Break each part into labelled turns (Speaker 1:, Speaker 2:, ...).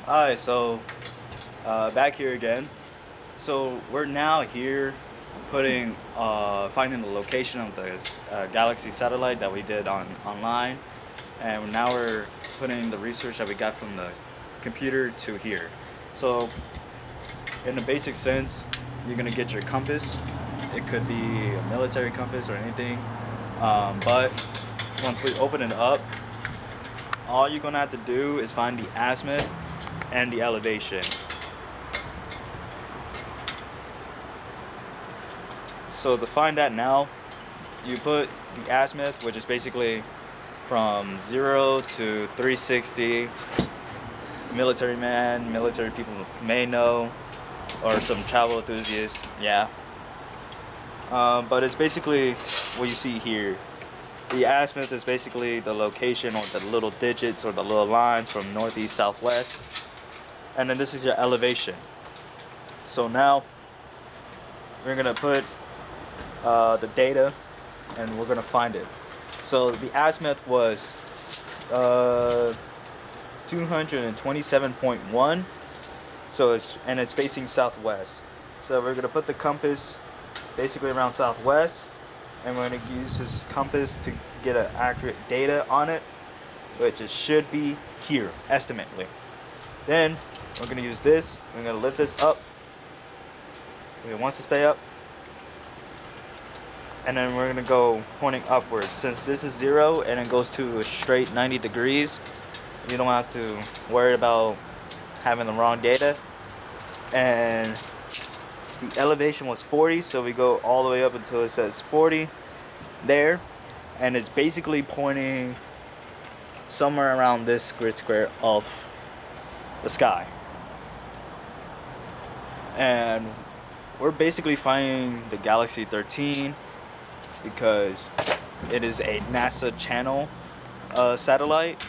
Speaker 1: Hi, so back here again. So we're now here finding the location of this galaxy satellite that we did online, and now we're putting the research that we got from the computer to here. So in the basic sense, you're gonna get your compass. It could be a military compass or anything, but once we open it up, all you're gonna have to do is find the azimuth and the elevation. So to find that now, you put the azimuth, which is basically from 0 to 360. Military people may know, or some travel enthusiasts, yeah. But it's basically what you see here. The azimuth is basically the location or the little digits or the little lines from northeast, southwest. And then this is your elevation. So now we're gonna put the data and we're gonna find it. So the azimuth was 227.1. So it's facing southwest. So we're gonna put the compass basically around southwest, and we're gonna use this compass to get an accurate data on it, which it should be here, estimately. Then we're gonna use this. We're gonna lift this up. It wants to stay up, and then we're gonna go pointing upwards. Since this is 0 and it goes to a straight 90 degrees, you don't have to worry about having the wrong data. And the elevation was 40, so we go all the way up until it says 40 there, and it's basically pointing somewhere around this grid square of the sky. And we're basically finding the Galaxy 13 because it is a NASA channel satellite,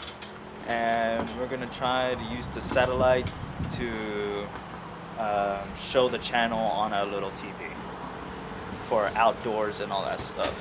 Speaker 1: and we're gonna try to use the satellite to show the channel on our little TV for outdoors and all that stuff.